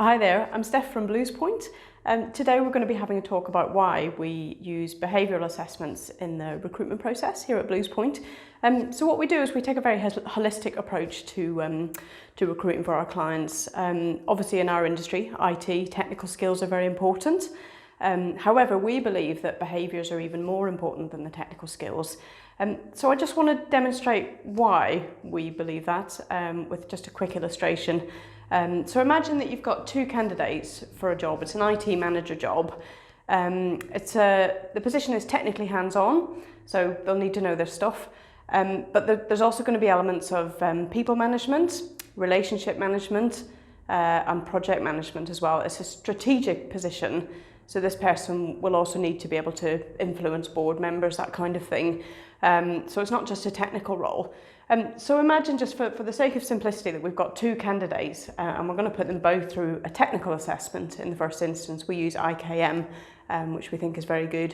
Hi there, I'm Steph from Bluespoint. Today we're going to be having a talk about why we use behavioural assessments in the recruitment process here at Bluespoint. So what we do is we take a very holistic approach to recruiting for our clients. Obviously in our industry, IT, technical skills are very important. However, we believe that behaviours are even more important than the technical skills. So I just want to demonstrate why we believe that with just a quick illustration. So imagine that you've got two candidates for a job. It's an IT manager job. The position is technically hands-on, so they'll need to know their stuff. But there's also going to be elements of people management, relationship management, and project management as well. It's a strategic position, so this person will also need to be able to influence board members, that kind of thing. So it's not just a technical role. So imagine, just for the sake of simplicity, that we've got two candidates and we're going to put them both through a technical assessment. In the first instance, we use IKM, which we think is very good.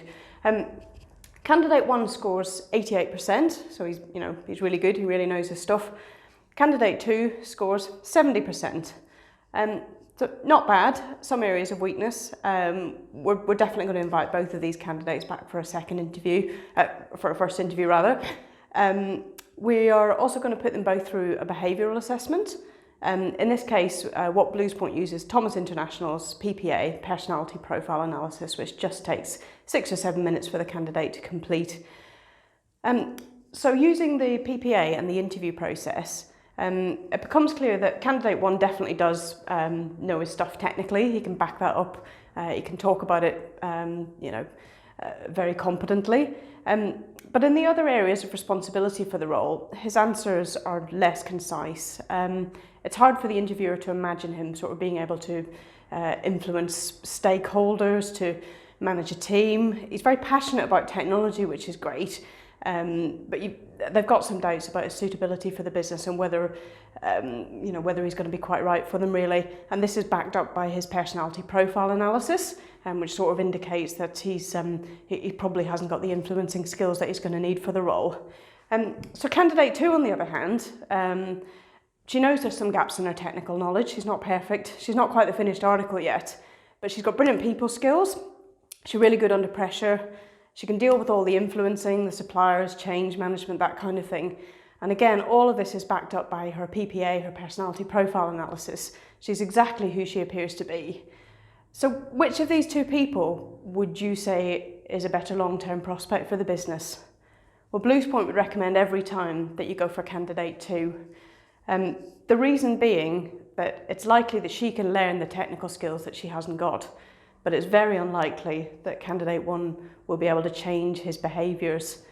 Candidate 1 scores 88%, so he's really good, he really knows his stuff. Candidate 2 scores 70%. So not bad, some areas of weakness. We're definitely going to invite both of these candidates back for a second interview, for a first interview rather. We are also going to put them both through a behavioural assessment. In this case, what Bluespoint uses Thomas International's PPA, personality profile analysis, which just takes 6 or 7 minutes for the candidate to complete. So using the PPA and the interview process, it becomes clear that candidate 1 definitely does know his stuff technically. He can back that up. He can talk about it, very competently. But in the other areas of responsibility for the role, his answers are less concise. It's hard for the interviewer to imagine him sort of being able to influence stakeholders, to manage a team. He's very passionate about technology, which is great. But they've got some doubts about his suitability for the business and whether he's going to be quite right for them, really. And this is backed up by his personality profile analysis, which sort of indicates that he probably hasn't got the influencing skills that he's going to need for the role. So candidate 2, on the other hand, she knows there's some gaps in her technical knowledge. She's not perfect. She's not quite the finished article yet, but she's got brilliant people skills. She's really good under pressure. She can deal with all the influencing, the suppliers, change management, that kind of thing. And again, all of this is backed up by her PPA, her personality profile analysis. She's exactly who she appears to be. So which of these two people would you say is a better long-term prospect for the business? Well, Bluespoint would recommend every time that you go for candidate 2. The reason being that it's likely that she can learn the technical skills that she hasn't got, but it's very unlikely that candidate 1 will be able to change his behaviours.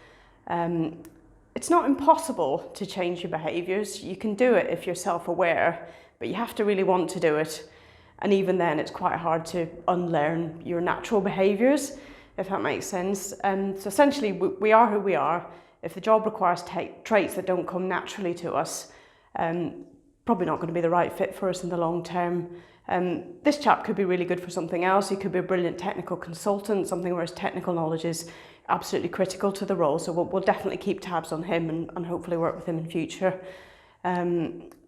It's not impossible to change your behaviours. You can do it if you're self-aware, but you have to really want to do it. And even then, it's quite hard to unlearn your natural behaviours, if that makes sense. So essentially, we are who we are. If the job requires traits that don't come naturally to us, probably not going to be the right fit for us in the long term. This chap could be really good for something else. He could be a brilliant technical consultant, something where his technical knowledge is absolutely critical to the role. So we'll definitely keep tabs on him and hopefully work with him in future.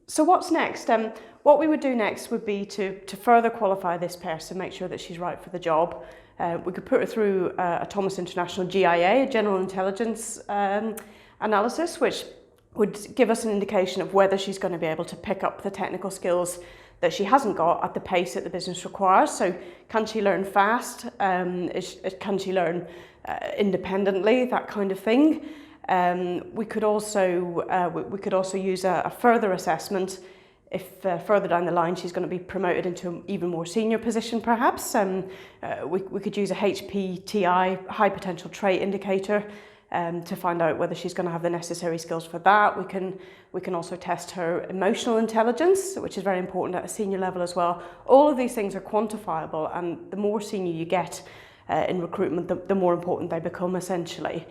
So what's next? What we would do next would be to further qualify this person, make sure that she's right for the job. We could put her through a Thomas International GIA, a general intelligence analysis, which would give us an indication of whether she's going to be able to pick up the technical skills that she hasn't got at the pace that the business requires. So can she learn fast? Can she learn independently? That kind of thing. We could also use a further assessment if further down the line she's going to be promoted into an even more senior position, perhaps. We could use a HPTI, high potential trait indicator, to find out whether she's going to have the necessary skills for that. We can also test her emotional intelligence, which is very important at a senior level as well. All of these things are quantifiable, and the more senior you get in recruitment, the more important they become, essentially.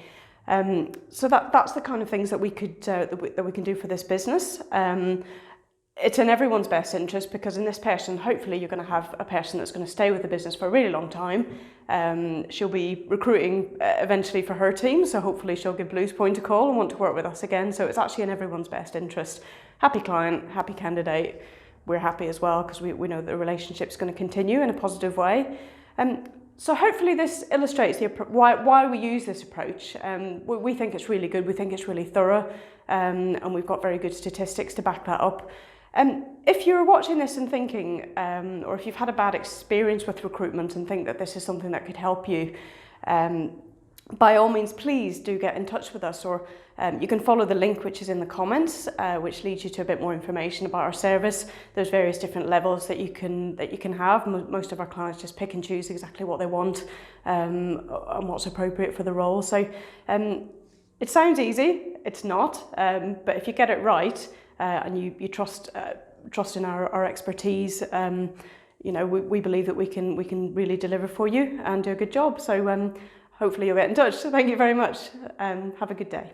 So that's the kind of things that we could that we can do for this business. It's in everyone's best interest, because in this person, hopefully you're going to have a person that's going to stay with the business for a really long time. She'll be recruiting eventually for her team, so hopefully she'll give Bluespoint a call and want to work with us again. So it's actually in everyone's best interest. Happy client, happy candidate. we're happy as well, because we know the relationship's going to continue in a positive way. So hopefully this illustrates why we use this approach. We think it's really good, we think it's really thorough, and we've got very good statistics to back that up. If you're watching this and thinking, or if you've had a bad experience with recruitment and think that this is something that could help you, by all means, please do get in touch with us, or you can follow the link which is in the comments, which leads you to a bit more information about our service. There's various different levels that you can have. Most of our clients just pick and choose exactly what they want and what's appropriate for the role. So it sounds easy, it's not, but if you get it right and you trust in our expertise, we believe that we can really deliver for you and do a good job. So hopefully you'll get in touch. So thank you very much. Have a good day.